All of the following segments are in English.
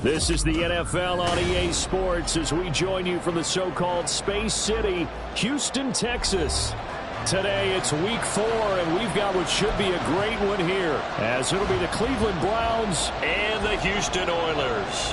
This is the NFL on EA Sports as we join you from the so-called Space City, Houston, Texas. Today it's week 4, and we've got what should be a great one here, as it'll be the Cleveland Browns and the Houston Oilers.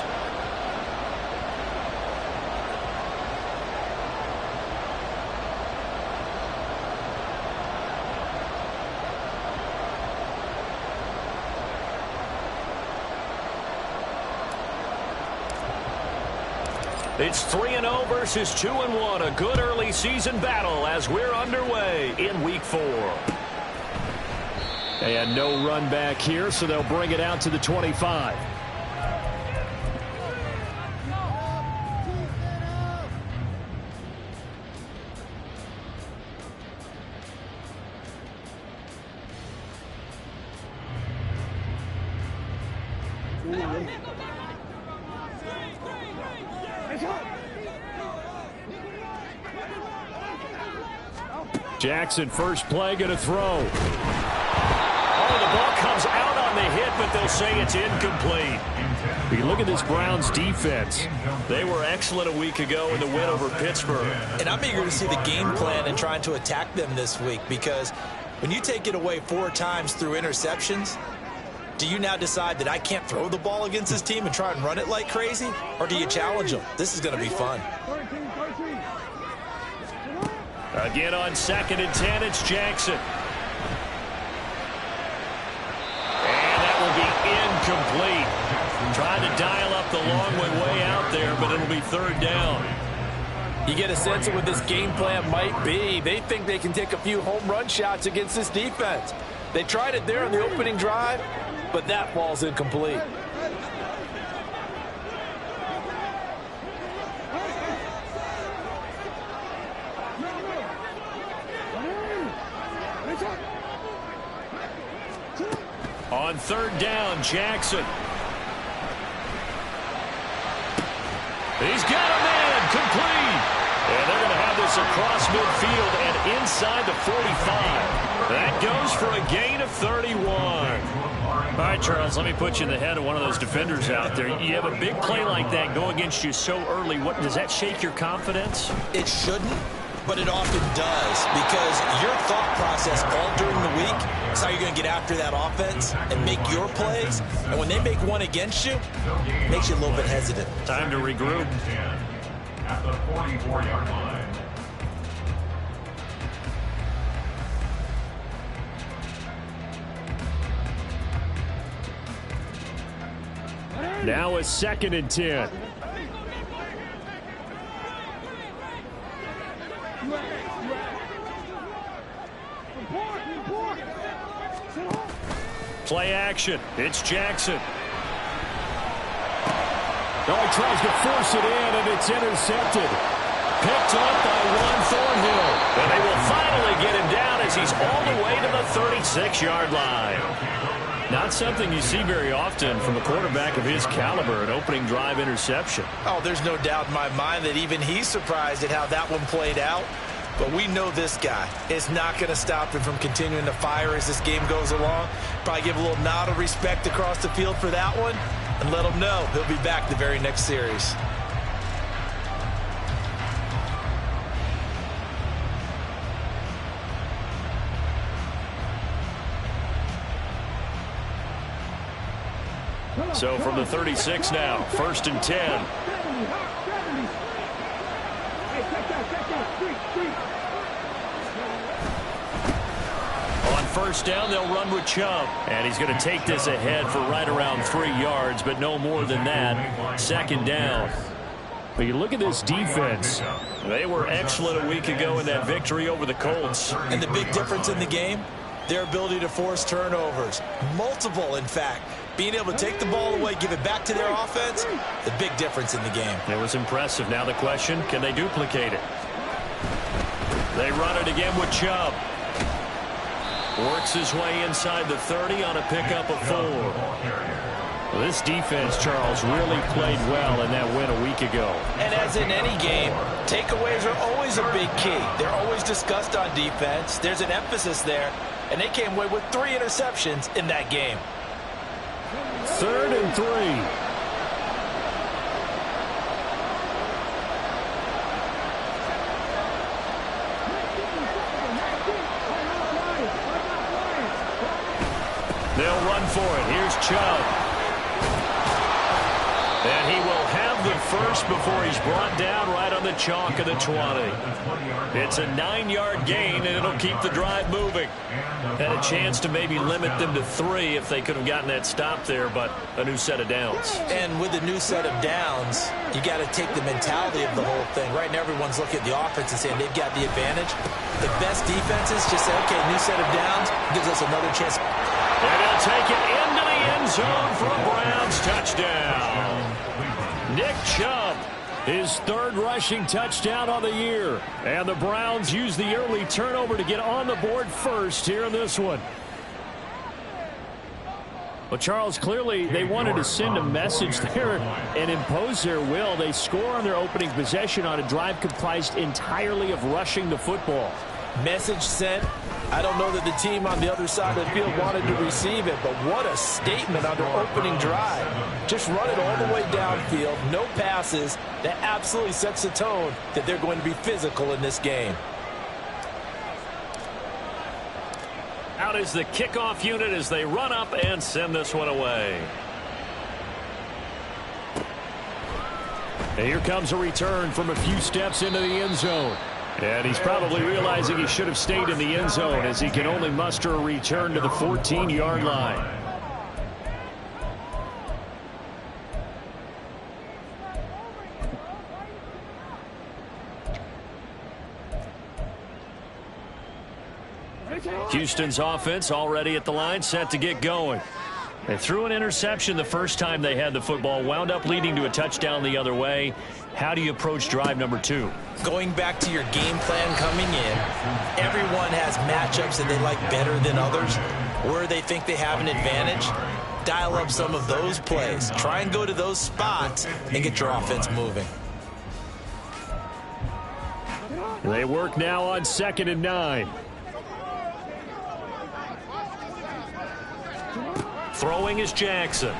It's 3-0 versus 2-1, a good early season battle as we're underway in week 4. And no run back here, so they'll bring it out to the 25. Jackson, first play, going to throw. Oh, the ball comes out on the hit, but they'll say it's incomplete. You look at this Browns defense. They were excellent a week ago in the win over Pittsburgh. And I'm eager to see the game plan and trying to attack them this week, because when you take it away 4 times through interceptions, do you now decide that I can't throw the ball against this team and try and run it like crazy? Or do you challenge them? This is going to be fun. Again on 2nd and 10, it's Jackson. And that will be incomplete. Trying to dial up the long one way out there, but it'll be 3rd down. You get a sense of what this game plan might be. They think they can take a few home run shots against this defense. They tried it there in the opening drive, but that ball's incomplete. On 3rd down, Jackson. He's got a man, complete. And they're going to have this across midfield and inside the 45. That goes for a gain of 31. All right, Charles, let me put you in the head of one of those defenders out there. You have a big play like that go against you so early. What does that shake your confidence? It shouldn't, but it often does, because your thought process all during the week is how you're going to get after that offense and make your plays. And when they make one against you, it makes you a little bit hesitant. Time to regroup. At the 44-yard line. Now it's 2nd and 10. Play action. It's Jackson. Oh, he tries to force it in, and it's intercepted. Picked up by Juan Thornhill. And they will finally get him down as he's all the way to the 36-yard line. Not something you see very often from a quarterback of his caliber, an opening drive interception. Oh, there's no doubt in my mind that even he's surprised at how that one played out. But we know this guy is not going to stop him from continuing to fire as this game goes along. Probably give a little nod of respect across the field for that one and let him know he'll be back the very next series. So from the 36 now, 1st and 10. On 1st down, they'll run with Chubb. And he's going to take this ahead for right around 3 yards, but no more than that. 2nd down. But you look at this defense. They were excellent a week ago in that victory over the Colts. And the big difference in the game, their ability to force turnovers. Multiple, in fact. Being able to take the ball away, give it back to their offense, the big difference in the game. It was impressive. Now the question, can they duplicate it? They run it again with Chubb. Works his way inside the 30 on a pickup of 4. Well, this defense, Charles, really played well in that win a week ago. And as in any game, takeaways are always a big key. They're always discussed on defense. There's an emphasis there, and they came away with 3 interceptions in that game. 3rd and 3. They'll run for it. Here's Chubb. And he will have the first before he's brought down right on the chalk of the 20. It's a 9-yard gain, and it'll keep the drive moving. Had a chance to maybe limit them to 3 if they could have gotten that stop there, but a new set of downs. And with a new set of downs, you got to take the mentality of the whole thing. Right now, everyone's looking at the offense and saying they've got the advantage. The best defenses just say, okay, new set of downs gives us another chance. And he'll take it into the end zone for a Browns touchdown. Nick Chubb, his 3rd rushing touchdown on the year. And the Browns use the early turnover to get on the board first here in this one. Well, Charles, clearly they wanted to send a message there and impose their will. They score on their opening possession on a drive comprised entirely of rushing the football. Message sent. I don't know that the team on the other side of the field wanted to receive it, but what a statement on their opening drive. Just run it all the way downfield, no passes. That absolutely sets the tone that they're going to be physical in this game. Out is the kickoff unit as they run up and send this one away. And here comes a return from a few steps into the end zone. And he's probably realizing he should have stayed in the end zone as he can only muster a return to the 14-yard line. Houston's offense already at the line, set to get going. They threw an interception the first time they had the football, wound up leading to a touchdown the other way. How do you approach drive number 2? Going back to your game plan coming in, everyone has matchups that they like better than others, where they think they have an advantage. Dial up some of those plays. Try and go to those spots and get your offense moving. They work now on 2nd and 9. Throwing is Jackson.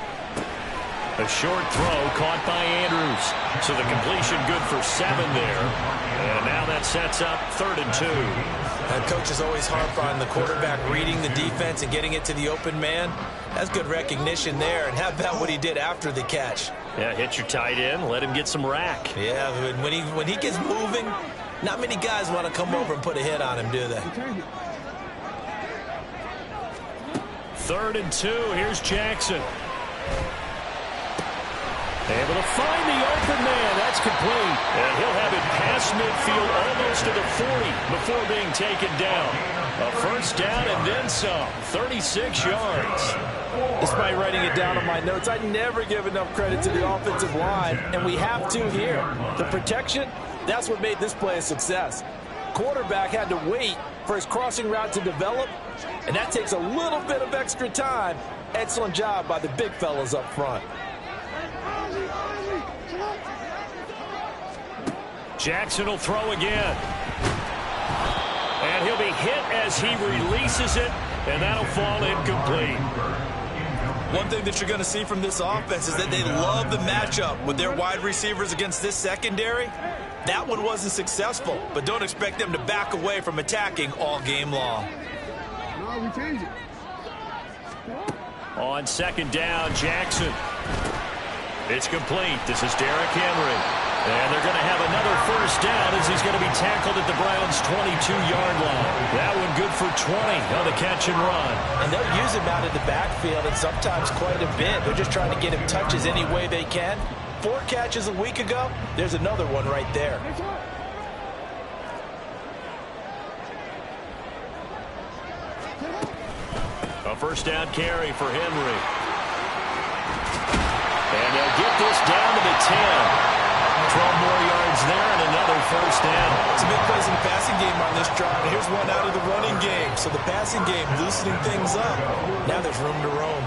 A short throw caught by Andrews. So the completion good for 7 there. And now that sets up 3rd and 2. Coaches always harp on the quarterback reading the defense and getting it to the open man. That's good recognition there. And how about what he did after the catch? Yeah, hit your tight end, let him get some rack. Yeah, when he gets moving, not many guys want to come over and put a hit on him, do they? 3rd and 2. Here's Jackson. Able to find the open man. That's complete. And he'll have it past midfield almost to the 40 before being taken down. A first down and then some. 36 yards. Despite writing it down on my notes, I never give enough credit to the offensive line, and we have to here. The protection, that's what made this play a success. Quarterback had to wait for his crossing route to develop, and that takes a little bit of extra time. Excellent job by the big fellas up front. Jackson will throw again. And he'll be hit as he releases it, and that'll fall incomplete. One thing that you're going to see from this offense is that they love the matchup with their wide receivers against this secondary. That one wasn't successful, but don't expect them to back away from attacking all game long. On second down, Jackson. It's complete. This is Derrick Henry. And they're going to have another first down as he's going to be tackled at the Browns' 22-yard line. That one good for 20 on the catch and run. And they'll use him out of the backfield and sometimes quite a bit. They're just trying to get him touches any way they can. 4 catches a week ago. There's another one right there. A first down carry for Henry. And they'll get this down to the 10. 12 more yards there and another first down. Some big plays in the passing game on this drive. Here's one out of the running game. So the passing game loosening things up. Now there's room to roam.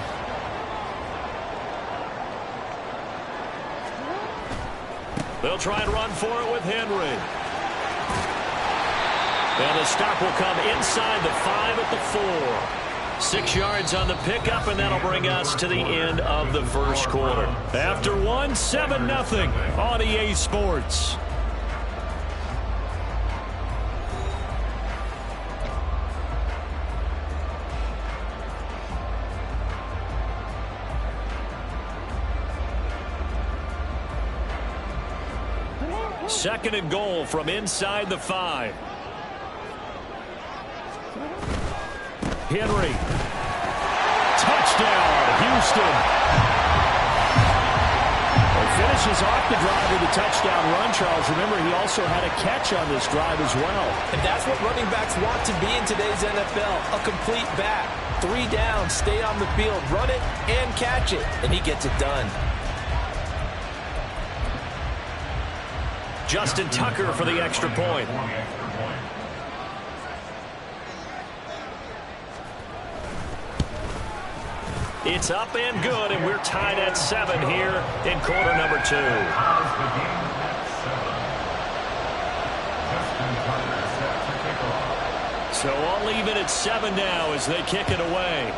They'll try and run for it with Henry. And the stop will come inside the 5 at the 4. 6 yards on the pickup, and that'll bring us to the end of the first quarter. After 1, 7-0 on EA Sports. Second and goal from inside the 5. Henry. Touchdown, Houston. He finishes off the drive with a touchdown run, Charles. Remember, he also had a catch on this drive as well. And that's what running backs want to be in today's NFL, a complete back. 3 down, stay on the field, run it, and catch it. And he gets it done. Justin Tucker for the extra point. It's up and good, and we're tied at 7 here in quarter number 2. So I'll leave it at 7 now as they kick it away.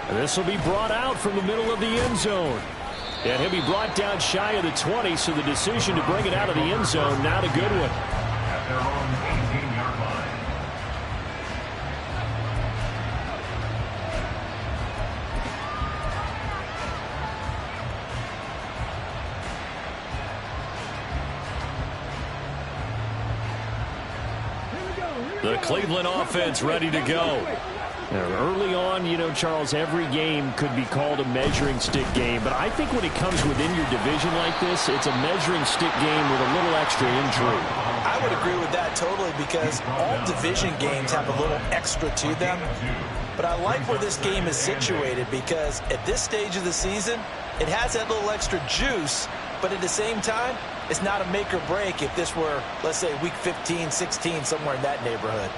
And this will be brought out from the middle of the end zone. And he'll be brought down shy of the 20, so the decision to bring it out of the end zone, not a good one. At their own 18-yard line. The Cleveland offense ready to go. Now, early on, you know, Charles, every game could be called a measuring stick game. But I think when it comes within your division like this, it's a measuring stick game with a little extra intrigue. I would agree with that totally because all division games have a little extra to them. But I like where this game is situated because at this stage of the season, it has that little extra juice. But at the same time, it's not a make or break if this were, let's say, week 15, 16, somewhere in that neighborhood.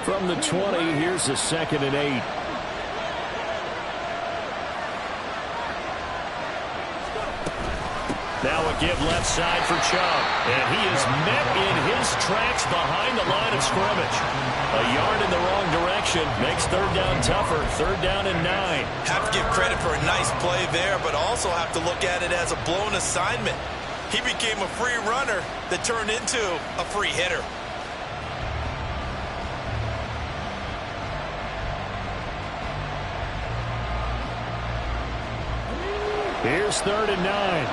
From the 20, here's a 2nd and 8. Now a give left side for Chubb. And he is met in his tracks behind the line of scrimmage. A yard in the wrong direction makes 3rd down tougher. 3rd down and 9. Have to give credit for a nice play there, but also have to look at it as a blown assignment. He became a free runner that turned into a free hitter. Here's 3rd and 9.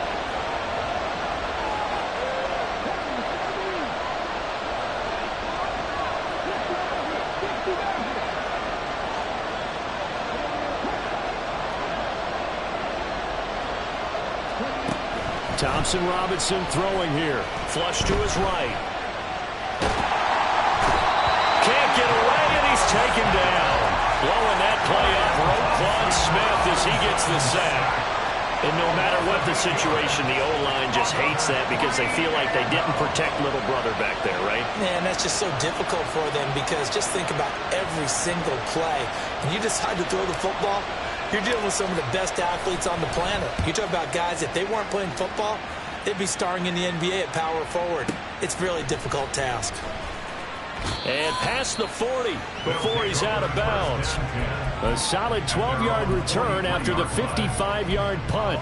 Thompson Robinson throwing here. Flush to his right. Can't get away, and he's taken down. Blowing that play up, Roquan Smith as he gets the sack. And no matter what the situation, the O-line just hates that because they feel like they didn't protect little brother back there, right? Man, that's just so difficult for them because just think about every single play. When you decide to throw the football, you're dealing with some of the best athletes on the planet. You talk about guys, if they weren't playing football, they'd be starring in the NBA at power forward. It's a really difficult task. And past the 40 before he's out of bounds. A solid 12-yard return after the 55-yard punt.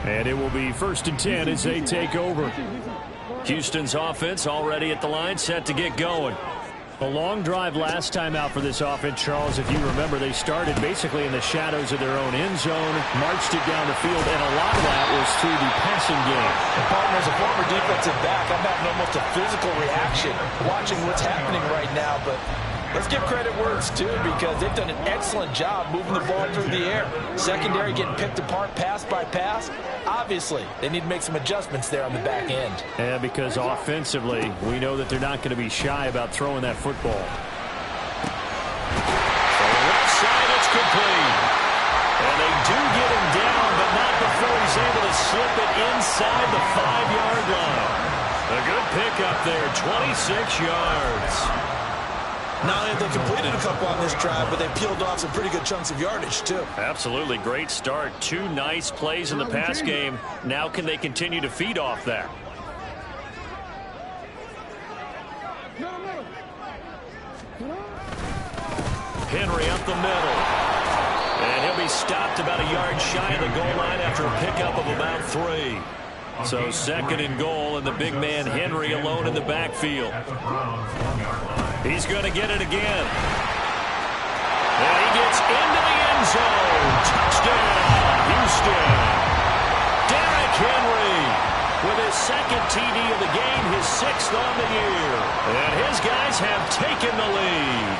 And it will be 1st and 10 as they take over. Houston's offense already at the line, set to get going. A long drive last time out for this offense, Charles. If you remember, they started basically in the shadows of their own end zone, marched it down the field, and a lot of that was through the passing game. And partner, as a former defensive back, I'm having almost a physical reaction watching what's happening right now. But let's give credit where it's due, because they've done an excellent job moving the ball through the air. Secondary getting picked apart pass by pass. Obviously, they need to make some adjustments there on the back end. Yeah, because offensively, we know that they're not going to be shy about throwing that football. So the left side, it's complete. And they do get him down, but not before he's able to slip it inside the 5-yard line. A good pickup there, 26 yards. Not only have they completed a couple on this drive, but they peeled off some pretty good chunks of yardage, too. Absolutely great start. 2 nice plays in the pass game. Now can they continue to feed off that? Henry up the middle. And he'll be stopped about a yard shy of the goal line after a pickup of about 3. So 2nd and goal, and the big man Henry alone in the backfield. He's going to get it again. And he gets into the end zone. Touchdown, Houston. Derrick Henry with his 2nd TD of the game, his 6th on the year. And his guys have taken the lead.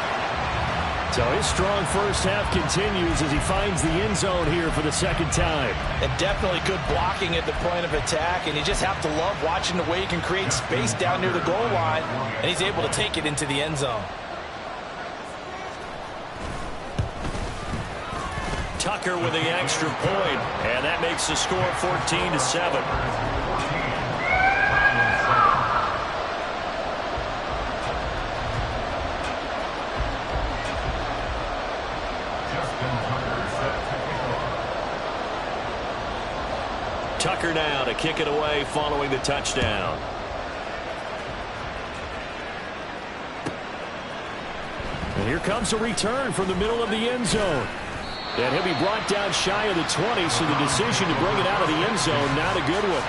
So his strong first half continues as he finds the end zone here for the 2nd time. And definitely good blocking at the point of attack, and you just have to love watching the way he can create space down near the goal line, and he's able to take it into the end zone. Tucker with the extra point, and that makes the score 14-7. Tucker now to kick it away following the touchdown. And here comes a return from the middle of the end zone. And he'll be brought down shy of the 20, so the decision to bring it out of the end zone, not a good one.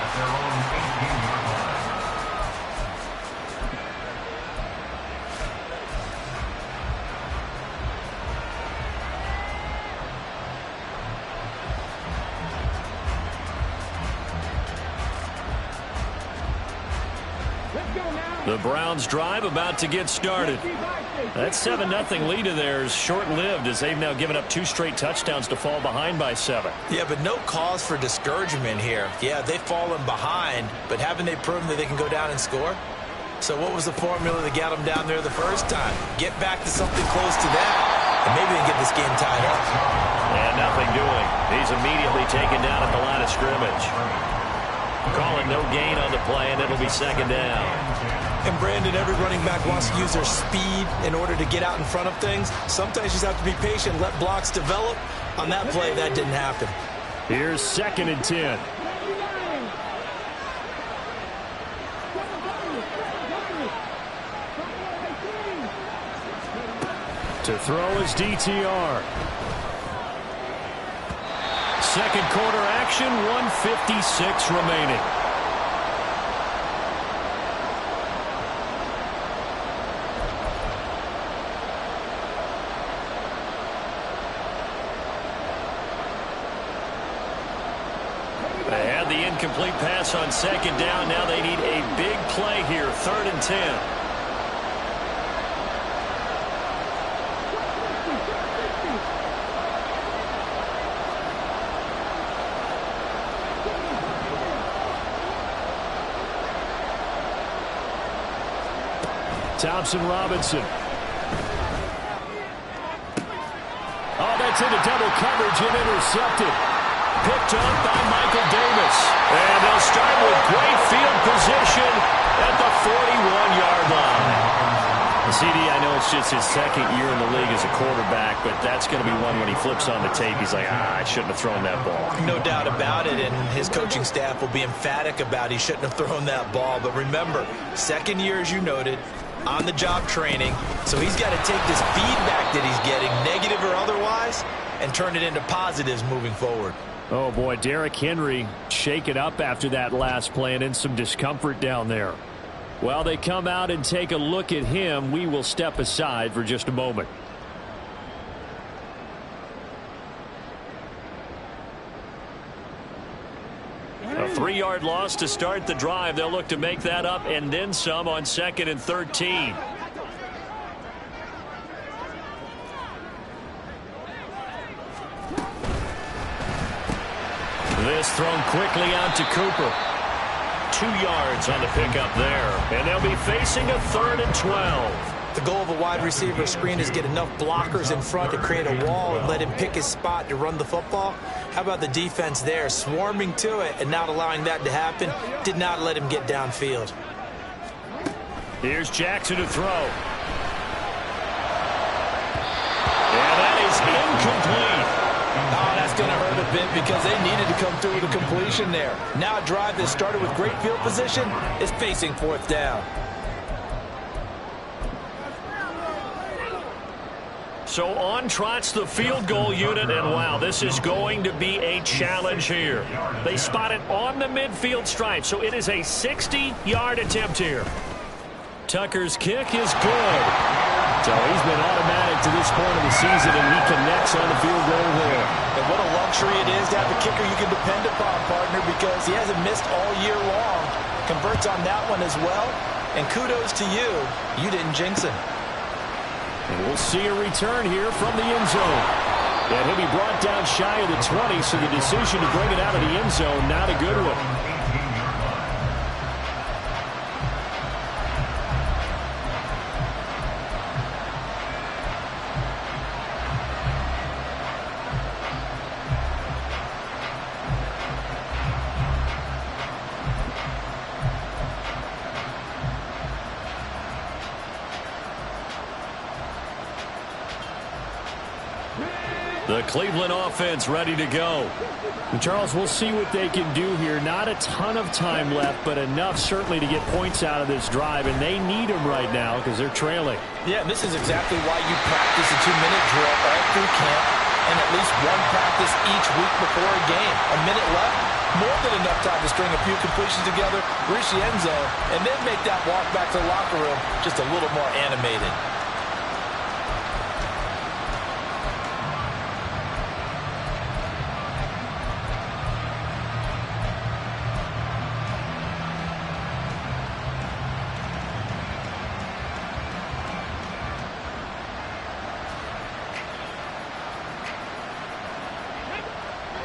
The Browns drive about to get started. That 7-0 lead of theirs short-lived, as they've now given up 2 straight touchdowns to fall behind by 7. Yeah, but no cause for discouragement here. Yeah, they've fallen behind, but haven't they proven that they can go down and score? So what was the formula that got them down there the first time? Get back to something close to that, and maybe they can get this game tied up. And nothing doing. He's immediately taken down at the line of scrimmage. Calling no gain on the play, and it'll be 2nd down. And Brandon, every running back wants to use their speed in order to get out in front of things. Sometimes you just have to be patient, let blocks develop. On that play, that didn't happen. Here's 2nd and 10. To throw is DTR. 2nd quarter action, 1:56 remaining. They had the incomplete pass on 2nd down. Now they need a big play here, 3rd and 10. Thompson-Robinson. Oh, that's into double coverage and intercepted. Picked up by Michael Davis. And they'll start with great field position at the 41-yard line. CD, I know it's just his 2nd year in the league as a quarterback, but that's going to be one when he flips on the tape, he's like, I shouldn't have thrown that ball. No doubt about it, and his coaching staff will be emphatic about he shouldn't have thrown that ball. But remember, 2nd year, as you noted, on-the-job training, so he's got to take this feedback that he's getting, negative or otherwise, and turn it into positives moving forward. Oh, boy, Derrick Henry shaken up after that last play and in some discomfort down there. While they come out and take a look at him, we will step aside for just a moment. A 3-yard loss to start the drive. They'll look to make that up and then some on 2nd and 13. This thrown quickly out to Cooper. 2 yards on the pickup there. And they'll be facing a 3rd and 12. The goal of a wide receiver screen is get enough blockers in front to create a wall and let him pick his spot to run the football. How about the defense there, swarming to it and not allowing that to happen? Did not let him get downfield. Here's Jackson to throw. And that is incomplete. Oh, that's going to hurt a bit because they needed to come through with a completion there. Now a drive that started with great field position is facing 4th down. So on trots the field goal unit, and wow, this is going to be a challenge here. They spot it on the midfield stripe, so it is a 60-yard attempt here. Tucker's kick is good. So he's been automatic to this point of the season, and he connects on the field goal there. And what a luxury it is to have a kicker you can depend upon, partner, because he hasn't missed all year long. Converts on that one as well. And kudos to you. You didn't jinx him. And we'll see a return here from the end zone. And he'll be brought down shy of the 20, so the decision to bring it out of the end zone, not a good one. The Cleveland offense ready to go. And Charles, we'll see what they can do here. Not a ton of time left, but enough certainly to get points out of this drive, and they need them right now because they're trailing. Yeah, this is exactly why you practice a 2-minute drill all through camp and at least one practice each week before a game. A minute left, more than enough time to string a few completions together, reach the end zone, and then make that walk back to the locker room just a little more animated.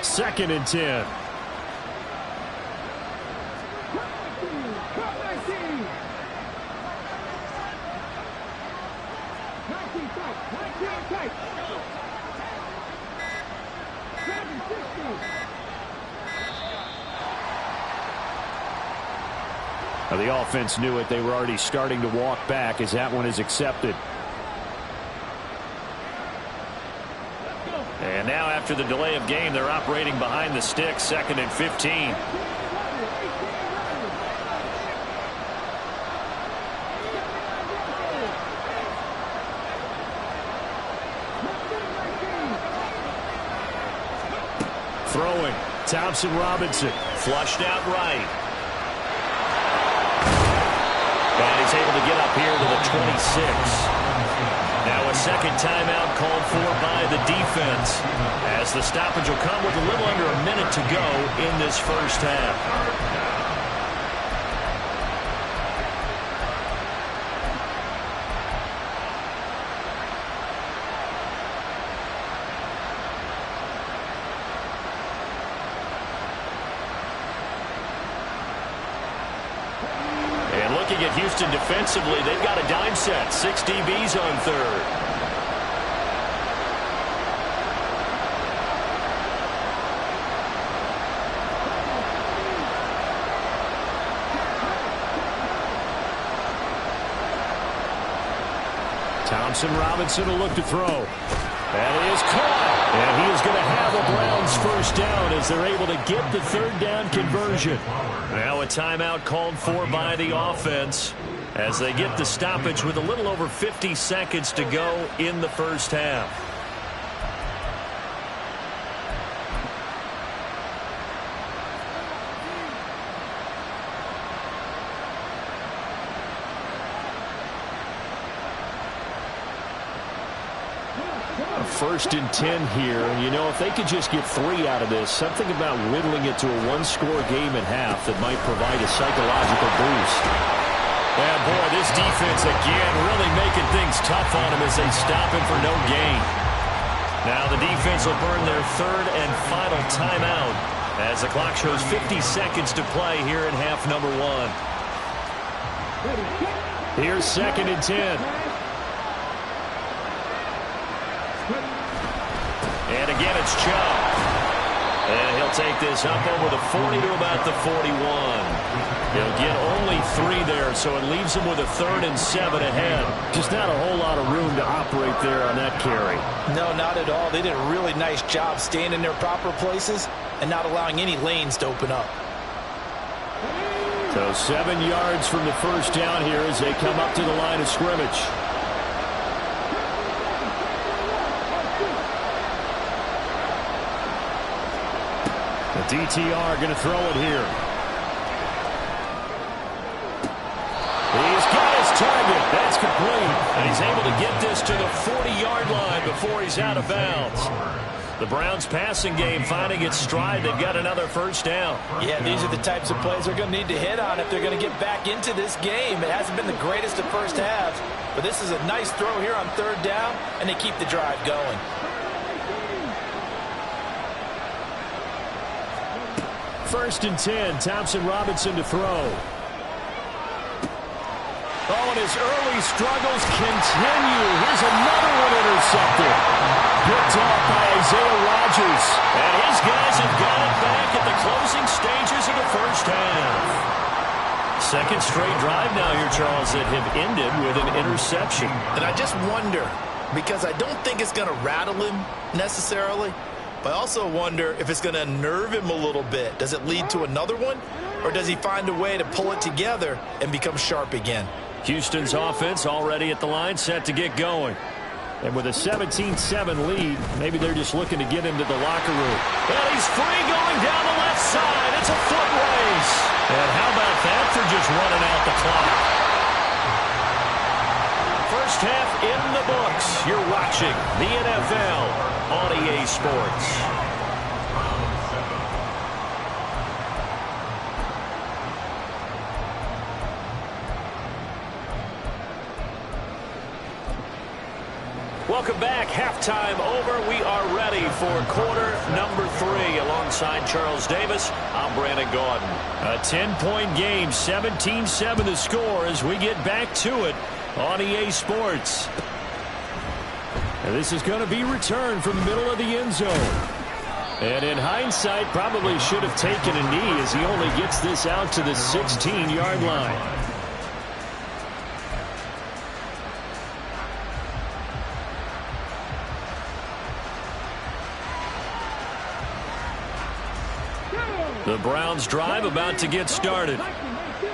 Second and 10. Now the offense knew it. They were already starting to walk back as that one is accepted. And now after the delay of game, they're operating behind the sticks, 2nd and 15. Throwing, Thompson Robinson, flushed out right. And he's able to get up here to the 26. Now a second timeout called for by the defense, as the stoppage will come with a little under a minute to go in this first half. Looking at Houston defensively, they've got a dime set. 6 DBs on third. Thompson Robinson will look to throw. That is caught. And he is going to have a Browns first down as they're able to get the third down conversion. Now a timeout called for by the offense as they get the stoppage with a little over 50 seconds to go in the first half. First and 10 here. And, you know, if they could just get 3 out of this, something about whittling it to a one-score game at half that might provide a psychological boost. And, boy, this defense, again, really making things tough on him as they stop him for no gain. Now the defense will burn their third and final timeout as the clock shows 50 seconds to play here in half number 1. Here's second and 10. And again, it's Chubb. And he'll take this up over the 40 to about the 41. He'll get only 3 there, so it leaves him with a 3rd and 7 ahead. Just not a whole lot of room to operate there on that carry. No, not at all. They did a really nice job staying in their proper places and not allowing any lanes to open up. So 7 yards from the first down here as they come up to the line of scrimmage. The DTR going to throw it here. He's got his target. That's complete. And he's able to get this to the 40-yard line before he's out of bounds. The Browns passing game finding its stride. They've got another first down. Yeah, these are the types of plays they're going to need to hit on if they're going to get back into this game. It hasn't been the greatest of first halves, but this is a nice throw here on 3rd down, and they keep the drive going. First and 10, Thompson Robinson to throw. Oh, and his early struggles continue. Here's another one intercepted. Picked off by Isaiah Rodgers. And his guys have got it back at the closing stages of the first half. Second straight drive now here, Charles, that have ended with an interception. And I just wonder, because I don't think it's going to rattle him necessarily, but I also wonder if it's going to unnerve him a little bit. Does it lead to another one, or does he find a way to pull it together and become sharp again? Houston's offense already at the line, set to get going. And with a 17-7 lead, maybe they're just looking to get into the locker room. And he's free going down the left side. It's a foot race. And how about that for just running out the clock? First half in the books. You're watching the NFL on EA Sports. Welcome back. Halftime over. We are ready for quarter number 3. Alongside Charles Davis, I'm Brandon Gaudin. A 10-point game, 17-7 the score as we get back to it on EA Sports. And this is going to be returned from the middle of the end zone. And in hindsight, probably should have taken a knee as he only gets this out to the 16-yard line. The Browns drive about to get started.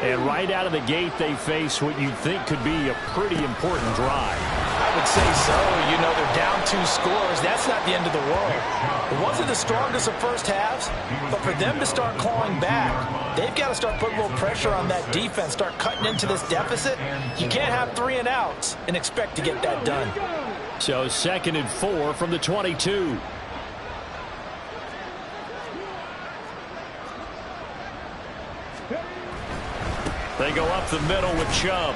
And right out of the gate, they face what you'd think could be a pretty important drive. I would say so. You know, they're down 2 scores. That's not the end of the world. It wasn't the strongest of first halves, but for them to start clawing back, they've got to start putting a little pressure on that defense, start cutting into this deficit. You can't have 3 and outs and expect to get that done. So 2nd and 4 from the 22. They go up the middle with Chubb.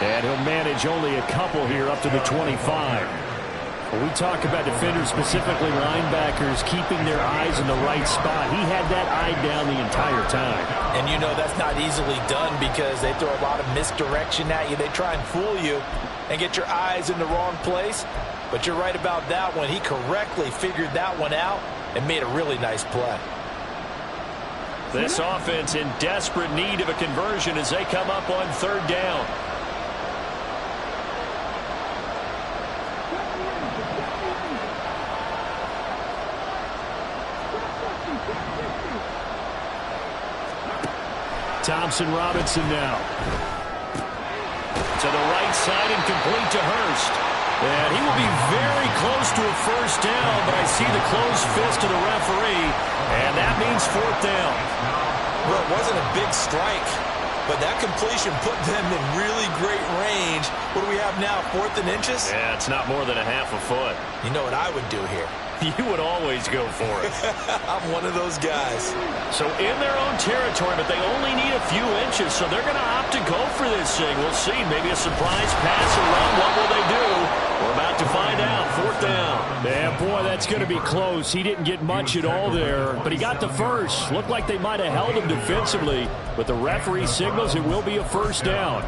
And he'll manage only a couple here up to the 25. When we talk about defenders, specifically linebackers, keeping their eyes in the right spot, he had that eye down the entire time. And you know that's not easily done because they throw a lot of misdirection at you. They try and fool you and get your eyes in the wrong place. But you're right about that one. He correctly figured that one out and made a really nice play. This offense in desperate need of a conversion as they come up on 3rd down. Thompson Robinson now. To the right side and complete to Hurst. And he will be very close to a first down, but I see the closed fist of the referee, and that means 4th down. Well, it wasn't a big strike, but that completion put them in really great range. What do we have now, 4th and inches? Yeah, it's not more than a half a foot. You know what I would do here? You would always go for it. I'm one of those guys. So in their own territory, but they only need a few inches, so they're going to opt to go for this thing. We'll see. Maybe a surprise pass or run. What will they do? We're about to find out. 4th down. Yeah, boy, that's going to be close. He didn't get much at all there, but he got the first. Looked like they might have held him defensively, but the referee signals it will be a 1st down.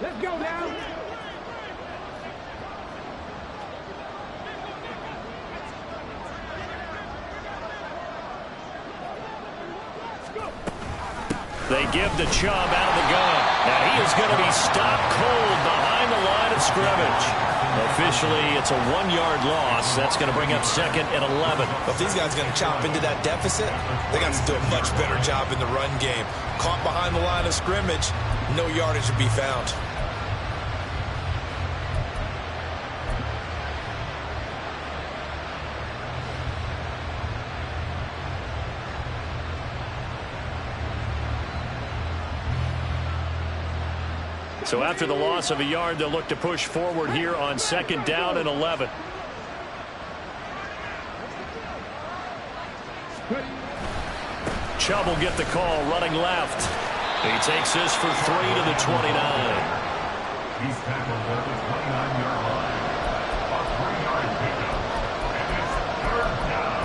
Let's go now. They give the Chubb out of the gun. Now he is going to be stopped cold behind the line of scrimmage. Officially, it's a 1-yard loss. That's going to bring up 2nd and 11. If these guys are going to chop into that deficit, they got to do a much better job in the run game. Caught behind the line of scrimmage, no yardage to be found. So after the loss of a yard, they'll look to push forward here on 2nd down and 11. Chubb will get the call running left. He takes this for 3 to the 29. He's tackled at the 29-yard line. A 3-yard pickup. And it's 3rd down.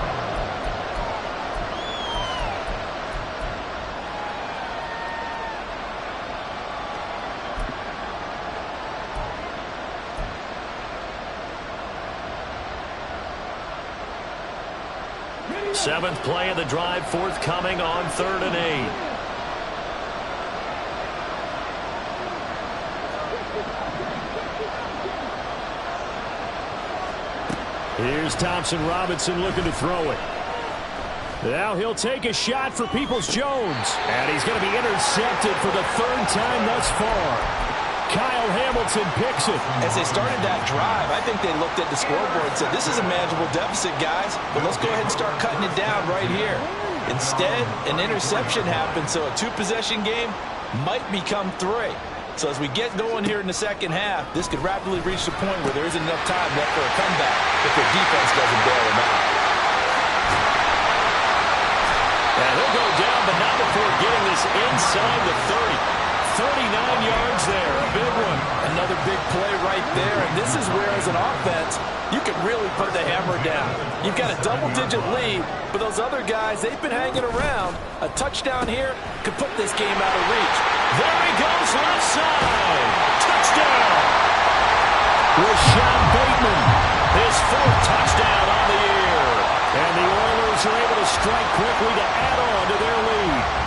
Seventh play of the drive forthcoming on 3rd and 8. Here's Thompson Robinson looking to throw it. Now he'll take a shot for Peoples-Jones. And he's going to be intercepted for the 3rd time thus far. Kyle Hamilton picks it. As they started that drive, I think they looked at the scoreboard and said, this is a manageable deficit, guys, but let's go ahead and start cutting it down right here. Instead, an interception happened, so a 2-possession game might become 3. So as we get going here in the 2nd half, this could rapidly reach the point where there isn't enough time left for a comeback if their defense doesn't bail them out. And he'll go down, but not before getting this inside the 30. 39 yards there, a big one. Another big play right there, and this is where, as an offense, you can really put the hammer down. You've got a double-digit lead, but those other guys, they've been hanging around. A touchdown here could put this game out of reach. There he goes, left side. Touchdown. Rashad Bateman. His 4th touchdown on the year. And the Oilers are able to strike quickly to add on to their lead.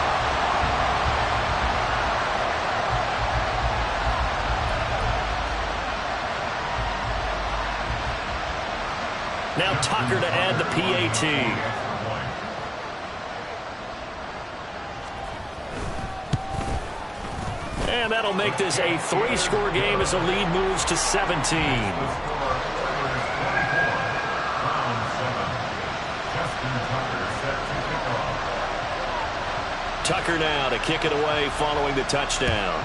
Now Tucker to add the PAT. And that'll make this a 3-score game as the lead moves to 17. Tucker now to kick it away following the touchdown.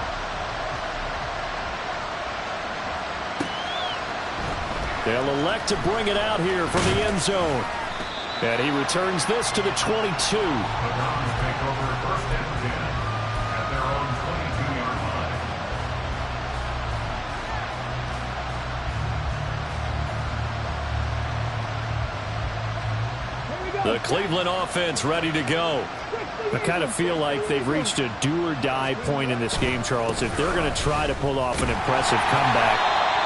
They'll elect to bring it out here from the end zone. And he returns this to the 22. The Browns take over 1st and 10 at their own 22-yard line. The Cleveland offense ready to go. I kind of feel like they've reached a do-or-die point in this game, Charles. If they're going to try to pull off an impressive comeback,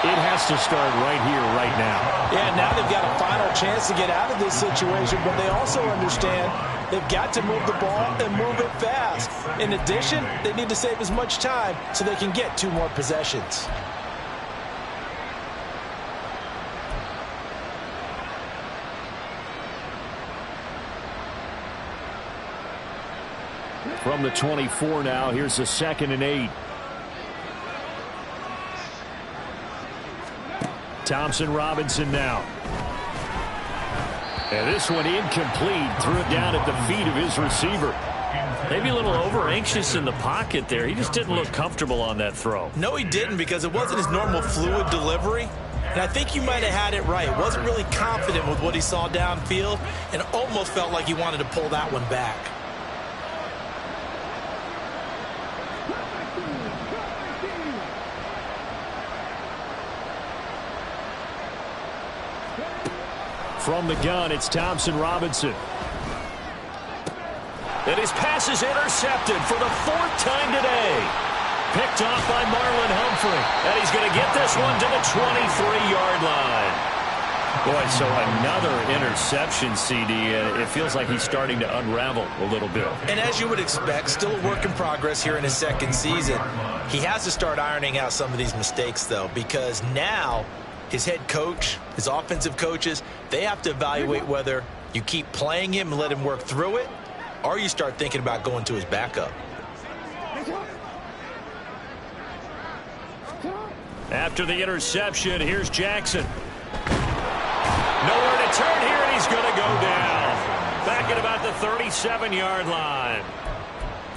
it has to start right here, right now. Yeah, now they've got a final chance to get out of this situation, but they also understand they've got to move the ball and move it fast. In addition, they need to save as much time so they can get 2 more possessions. From the 24 now, here's the 2nd and 8. Thompson Robinson now. And this one incomplete. Threw it down at the feet of his receiver. Maybe a little over-anxious in the pocket there. He just didn't look comfortable on that throw. No, he didn't, because it wasn't his normal fluid delivery. And I think you might have had it right. Wasn't really confident with what he saw downfield and almost felt like he wanted to pull that one back. From the gun, it's Thompson Robinson. And his pass is intercepted for the 4th time today. Picked off by Marlon Humphrey. And he's going to get this one to the 23-yard line. Boy, so another interception, CD, and it feels like he's starting to unravel a little bit. And as you would expect, still a work in progress here in his second season. He has to start ironing out some of these mistakes, though, because now his head coach, his offensive coaches, they have to evaluate whether you keep playing him and let him work through it, or you start thinking about going to his backup. After the interception, here's Jackson. Nowhere to turn here, and he's going to go down. Back at about the 37-yard line.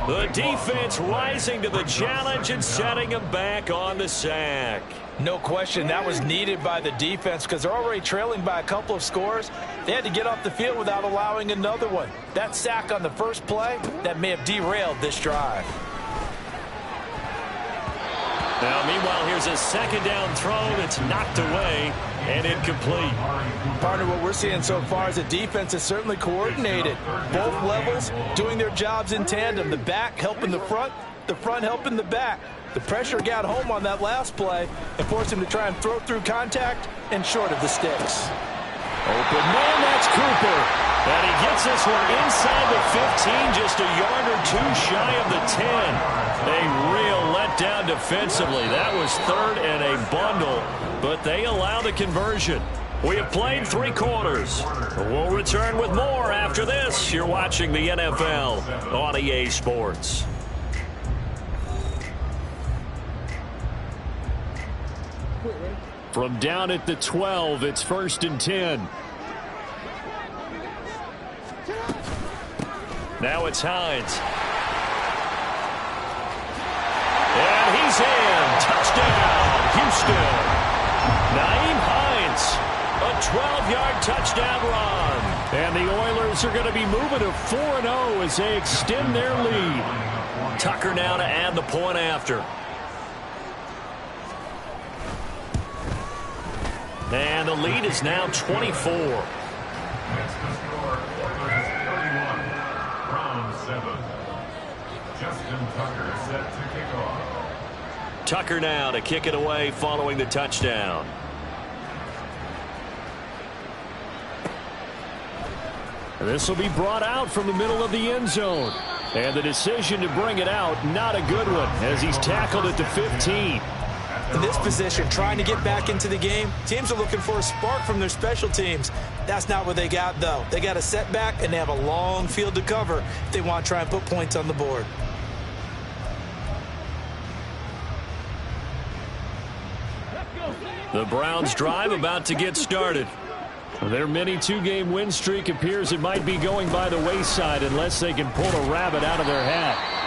The defense rising to the challenge and setting him back on the sack. No question, that was needed by the defense because they're already trailing by a couple of scores. They had to get off the field without allowing another one. That sack on the first play, that may have derailed this drive. Now, meanwhile, here's a second down throw that's knocked away and incomplete. Partner, what we're seeing so far is the defense is certainly coordinated. Both levels doing their jobs in tandem. The back helping the front helping the back. The pressure got home on that last play and forced him to try and throw through contact and short of the sticks. Open man, that's Cooper. And he gets this one inside the 15, just a yard or two shy of the 10. A real letdown defensively. That was 3rd and a bundle, but they allow the conversion. We have played 3 quarters. We'll return with more after this. You're watching the NFL on EA Sports. From down at the 12, it's 1st and 10. Now it's Hines. And he's in. Touchdown, Houston. Nyheim Hines, a 12-yard touchdown run. And the Oilers are going to be moving to 4-0 as they extend their lead. Tucker now to add the point after. And the lead is now 24. Next to score, Oilers 31, round 7. Justin Tucker set to kick off. Tucker now to kick it away following the touchdown. This will be brought out from the middle of the end zone. And the decision to bring it out, not a good one, as he's tackled at the 15. In this position, trying to get back into the game, teams are looking for a spark from their special teams. That's not what they got, though. They got a setback, and they have a long field to cover if they want to try and put points on the board. The Browns' drive about to get started. Their mini 2-game win streak appears it might be going by the wayside unless they can pull a rabbit out of their hat.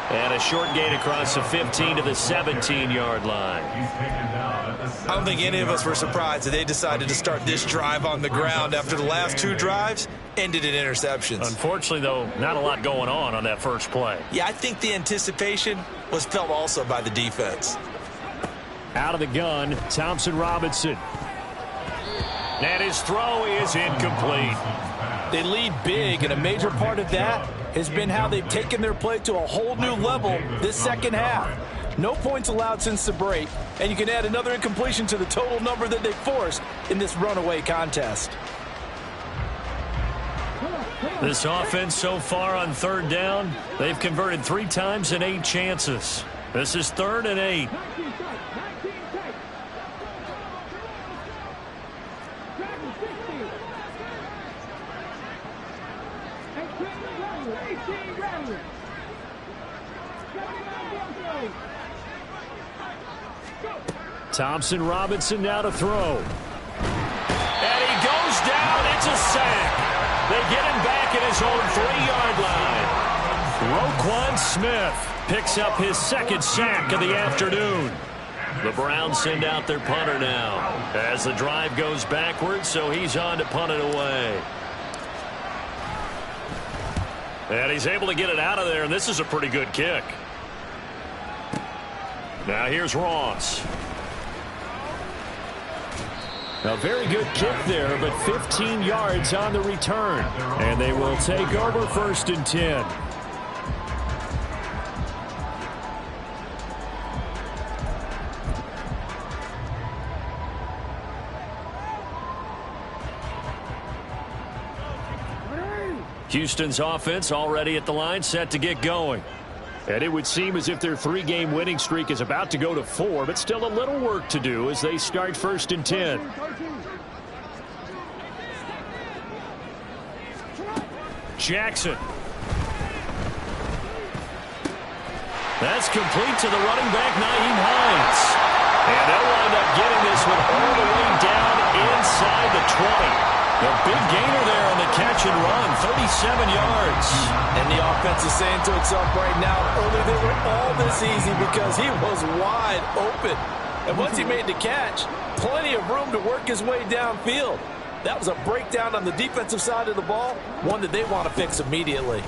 And a short gain across the 15 to the 17-yard line. I don't think any of us were surprised that they decided to start this drive on the ground after the last 2 drives ended in interceptions. Unfortunately, though, not a lot going on that first play. Yeah, I think the anticipation was felt also by the defense. Out of the gun, Thompson Robinson. And his throw is incomplete. They lead big, and a major part of that has been how they've taken their play to a whole new level this second half. No points allowed since the break, and you can add another incompletion to the total number that they forced in this runaway contest. This offense so far on 3rd down, they've converted 3 times in 8 chances. This is 3rd and 8. Thompson Robinson now to throw. And he goes down. It's a sack. They get him back at his own 3-yard line. Roquan Smith picks up his second sack of the afternoon. The Browns send out their punter now as the drive goes backwards, so he's on to punt it away. And he's able to get it out of there, and this is a pretty good kick. Now here's Ross. A very good kick there, but 15 yards on the return. And they will take over 1st and 10. Houston's offense already at the line, set to get going. And it would seem as if their 3-game winning streak is about to go to 4, but still a little work to do as they start 1st and 10. Jackson. That's complete to the running back, Nyheim Hines. And they'll wind up getting this one all the way down inside the 20. The big gainer there on the catch and run, 37 yards. And the offense is saying to itself right now, earlier they were all this easy because he was wide open. And once he made the catch, plenty of room to work his way downfield. That was a breakdown on the defensive side of the ball, one that they want to fix immediately.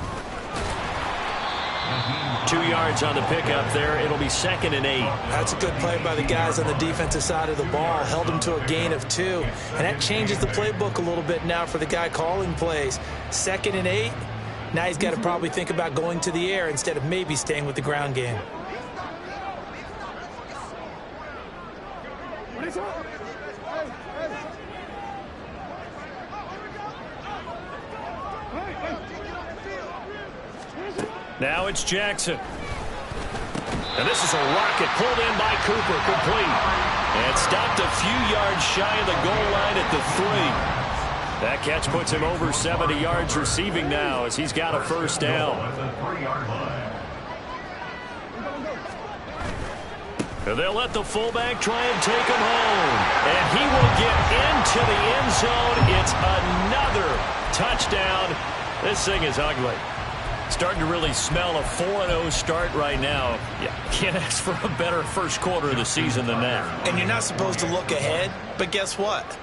2 yards on the pickup there. It'll be 2nd and 8. That's a good play by the guys on the defensive side of the ball. Held them to a gain of 2. And that changes the playbook a little bit now for the guy calling plays. 2nd and 8. Now he's got to probably think about going to the air instead of maybe staying with the ground game. Now it's Jackson. And this is a rocket pulled in by Cooper, complete. And stopped a few yards shy of the goal line at the 3. That catch puts him over 70 yards receiving now as he's got a 1st down. And they'll let the fullback try and take him home. And he will get into the end zone. It's another touchdown. This thing is ugly. Starting to really smell a 4-0 start right now. Yeah, can't ask for a better first quarter of the season than that. And you're not supposed to look ahead, but guess what?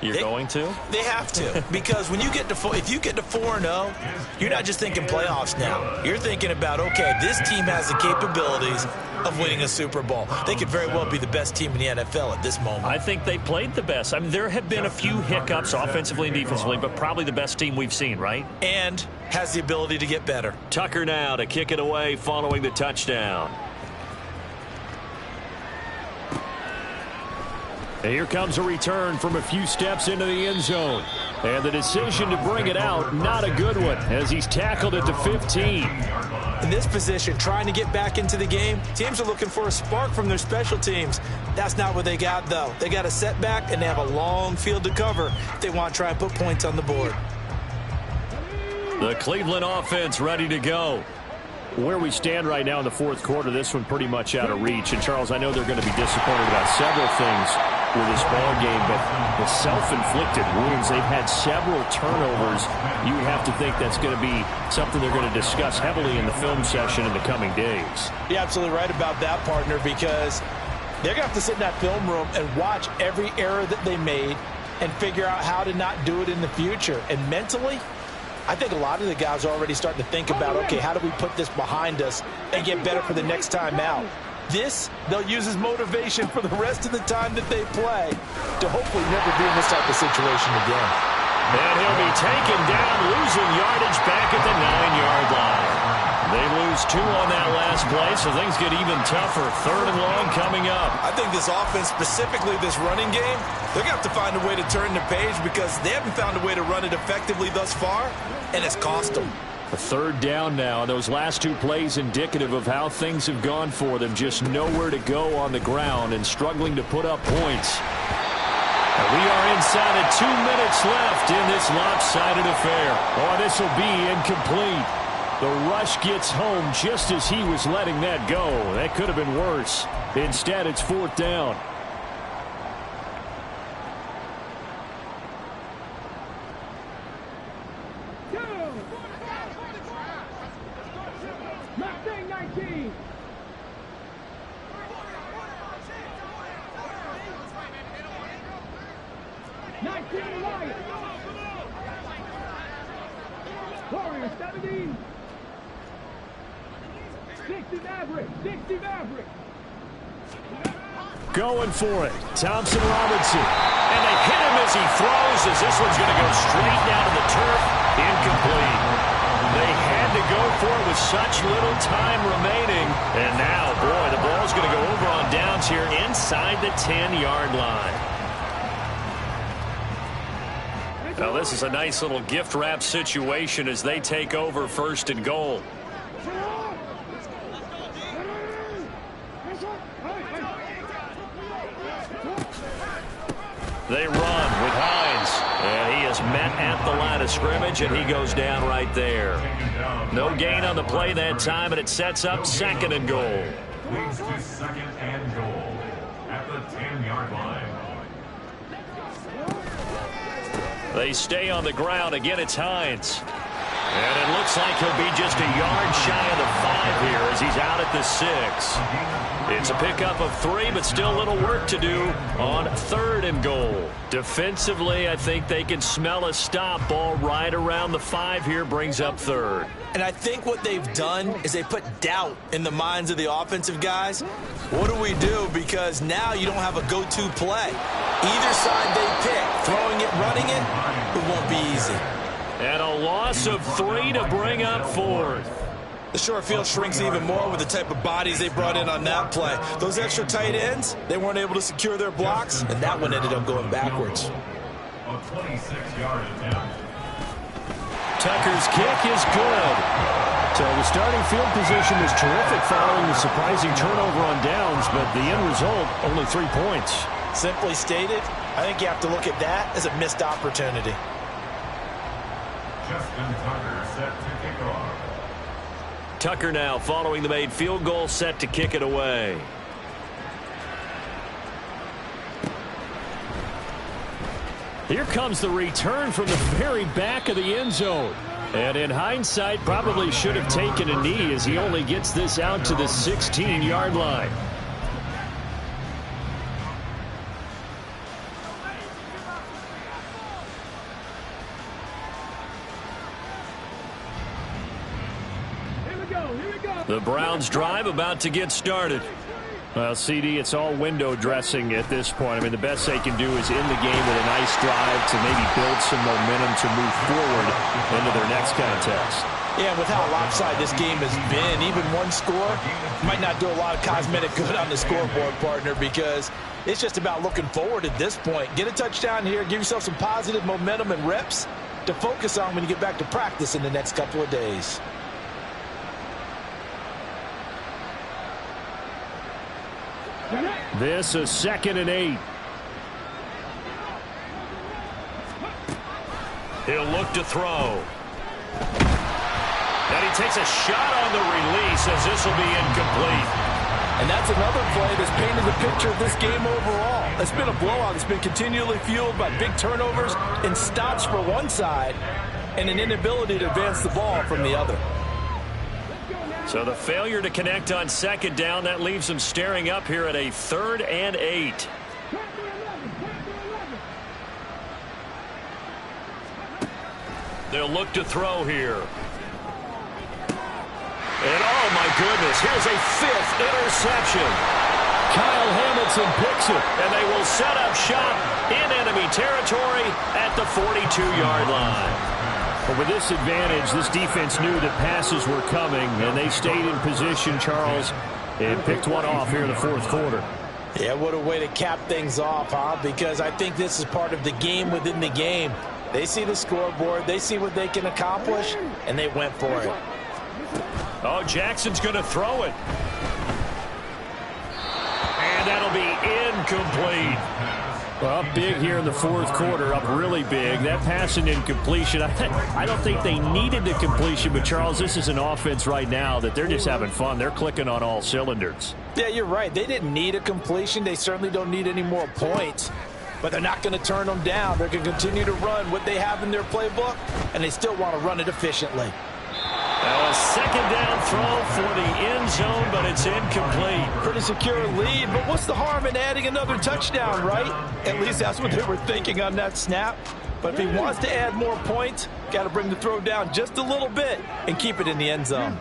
You're going to? They have to. Because when you get to if you get to 4-0, you're not just thinking playoffs now. You're thinking about, okay, this team has the capabilities of winning a Super Bowl. They could very well be the best team in the NFL at this moment. I think they played the best. I mean, there have been a few hiccups offensively and defensively, but probably the best team we've seen, right? And has the ability to get better. Tucker now to kick it away following the touchdown. And here comes a return from a few steps into the end zone. And the decision to bring it out, not a good one, as he's tackled at the 15. In this position, trying to get back into the game, teams are looking for a spark from their special teams. That's not what they got, though. They got a setback, and they have a long field to cover if they want to try and put points on the board. The Cleveland offense ready to go. Where we stand right now in the 4th quarter, this one pretty much out of reach. And, Charles, I know they're going to be disappointed about several things with this ball game, but the self-inflicted wounds, they've had several turnovers. You would have to think that's going to be something they're going to discuss heavily in the film session in the coming days. You're absolutely right about that, partner, because they're going to have to sit in that film room and watch every error that they made and figure out how to not do it in the future. And mentally, I think a lot of the guys are already starting to think about, okay, how do we put this behind us and get better for the next time out? This, they'll use as motivation for the rest of the time that they play to hopefully never be in this type of situation again. And he'll be taken down, losing yardage back at the 9-yard line. They lose 2 on that last play, so things get even tougher. 3rd and long coming up. I think this offense, specifically this running game, they're going to have to find a way to turn the page because they haven't found a way to run it effectively thus far, and it's cost them. A 3rd down now. Those last 2 plays indicative of how things have gone for them. Just nowhere to go on the ground and struggling to put up points. And we are inside of 2 minutes left in this lopsided affair. Oh, this will be incomplete. The rush gets home just as he was letting that go. That could have been worse. Instead, it's 4th down. 19. Warriors 17. 60 Maverick. 60 Maverick. Going for it. Thompson Robinson. And they hit him as he throws, as this one's going to go straight down to the turf. Incomplete. They had to go for it with such little time remaining. And now, boy, the ball's going to go over on downs here inside the 10-yard line. Now, this is a nice little gift wrap situation as they take over 1st and goal. They run with Hines, and he is met at the line of scrimmage, and he goes down right there. No gain on the play that time, and it sets up 2nd and goal. Leads to 2nd and goal at the 10-yard line. They stay on the ground. Again, it's Hines. And it looks like he'll be just a yard shy of the 5 here as he's out at the 6. It's a pickup of 3, but still a little work to do on 3rd and goal. Defensively, I think they can smell a stop. Ball right around the 5 here brings up 3rd. And I think what they've done is they put doubt in the minds of the offensive guys. What do we do? Because now you don't have a go-to play. Either side they pick, throwing it, running it won't be easy. And a loss of 3 to bring up 4th. The short field shrinks even more with the type of bodies they brought in on that play. Those extra tight ends, they weren't able to secure their blocks, and that one ended up going backwards. A 26-yard attempt. Tucker's kick is good. So the starting field position was terrific following the surprising turnover on downs, but the end result, only 3 points. Simply stated, I think you have to look at that as a missed opportunity. Justin Tucker set to kick off. Tucker now following the made field goal, set to kick it away. Here comes the return from the very back of the end zone. And in hindsight, probably should have taken a knee as he only gets this out to the 16-yard line. The Browns drive about to get started. Well, CD, it's all window dressing at this point. I mean, the best they can do is end the game with a nice drive to maybe build some momentum to move forward into their next contest. Yeah, with how lopsided this game has been, even one score might not do a lot of cosmetic good on the scoreboard, partner, because it's just about looking forward at this point. Get a touchdown here, give yourself some positive momentum and reps to focus on when you get back to practice in the next couple of days. This is 2nd and 8. He'll look to throw. And he takes a shot on the release as this will be incomplete. And that's another play that's painted the picture of this game overall. It's been a blowout. It's been continually fueled by big turnovers and stops for one side and an inability to advance the ball from the other. So the failure to connect on 2nd down, that leaves them staring up here at a 3rd and 8. They'll look to throw here. And oh my goodness, here's a 5th interception. Kyle Hamilton picks it, and they will set up shop in enemy territory at the 42-yard line. But with this advantage, this defense knew that passes were coming, and they stayed in position, Charles, and picked one off here in the 4th quarter. Yeah, what a way to cap things off, huh? Because I think this is part of the game within the game. They see the scoreboard, they see what they can accomplish, and they went for it. Oh, Jackson's going to throw it. And that'll be incomplete. Well, up big here in the 4th quarter, up really big. That pass and incompletion, I don't think they needed the completion, but Charles, this is an offense right now that they're just having fun. They're clicking on all cylinders. Yeah, you're right. They didn't need a completion. They certainly don't need any more points, but they're not going to turn them down. They're going to continue to run what they have in their playbook, and they still want to run it efficiently. Now a 2nd down throw for the end zone, but it's incomplete. Pretty secure lead, but what's the harm in adding another touchdown, right? At least that's what they were thinking on that snap. But if he wants to add more points, got to bring the throw down just a little bit and keep it in the end zone.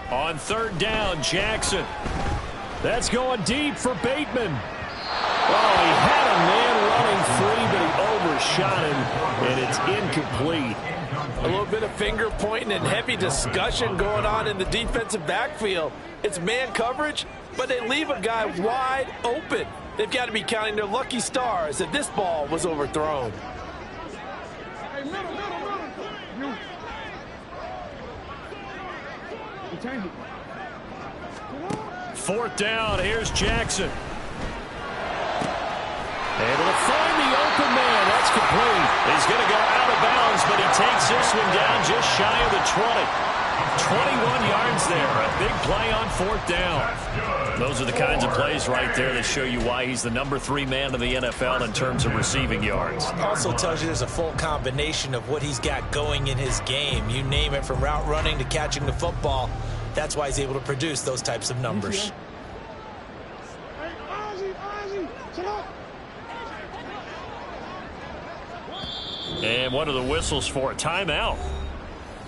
On third down, Jackson. That's going deep for Bateman. Oh, he had a man running free, but he overshot him, and it's incomplete. A little bit of finger pointing and heavy discussion going on in the defensive backfield. It's man coverage, but they leave a guy wide open. They've got to be counting their lucky stars that this ball was overthrown. Fourth down, here's Jackson. Able to find the open man. That's complete. He's going to go out of bounds, but he takes this one down just shy of the 20. 21 yards there. A big play on fourth down. Those are the kinds of plays right there that show you why he's the #3 man in the NFL in terms of receiving yards. Also tells you there's a full combination of what he's got going in his game. You name it, from route running to catching the football. That's why he's able to produce those types of numbers. And what are the whistles for? A timeout.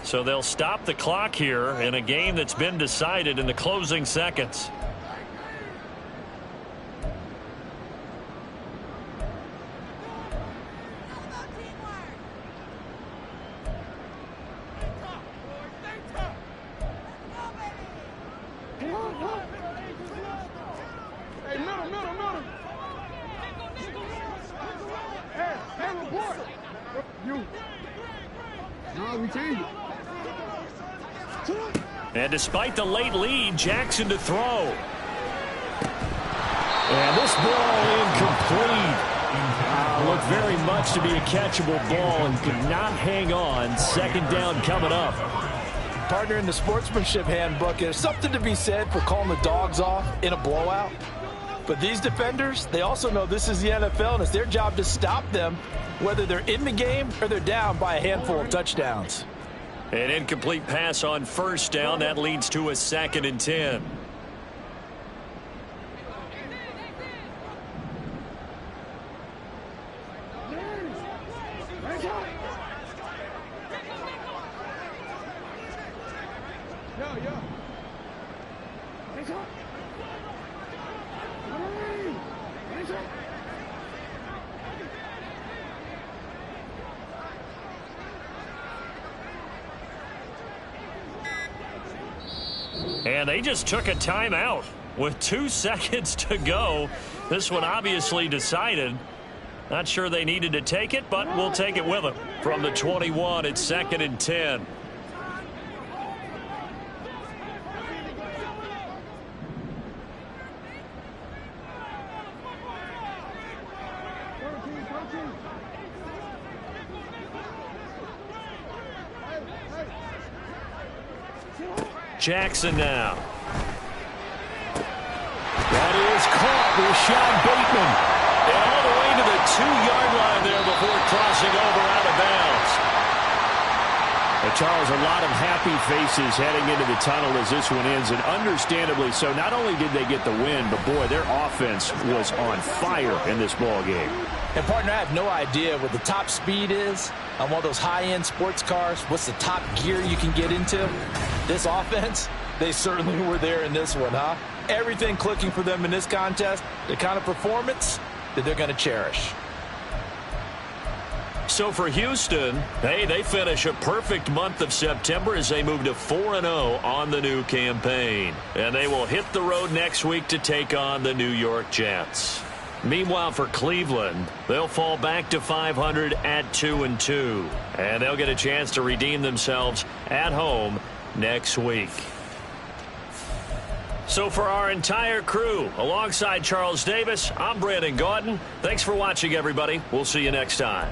So they'll stop the clock here in a game that's been decided in the closing seconds. And despite the late lead, Jackson to throw. And this ball incomplete. Looked very much to be a catchable ball and could not hang on. Second down coming up. Partner, in the sportsmanship handbook, there's something to be said for calling the dogs off in a blowout. But these defenders, they also know this is the NFL, and it's their job to stop them, whether they're in the game or they're down by a handful of touchdowns. An incomplete pass on first down. That leads to a 2nd and 10. And they just took a timeout with 2 seconds to go. This one obviously decided. Not sure they needed to take it, but we'll take it with them. From the 21, it's 2nd and 10. Jackson now. That is caught. Rashad Bateman. And all the way to the 2-yard line there before crossing over out of bounds. Charles, a lot of happy faces heading into the tunnel as this one ends, and understandably so. Not only did they get the win, but boy, their offense was on fire in this ball game. And partner, I have no idea what the top speed is on one of those high-end sports cars. What's the top gear you can get into? This offense, they certainly were there in this one, huh? Everything clicking for them in this contest, the kind of performance that they're going to cherish. So for Houston, hey, they finish a perfect month of September as they move to 4-0 on the new campaign. And they will hit the road next week to take on the New York Jets. Meanwhile, for Cleveland, they'll fall back to 500 at 2-2. And they'll get a chance to redeem themselves at home next week. So for our entire crew, alongside Charles Davis, I'm Brandon Gaudin. Thanks for watching, everybody. We'll see you next time.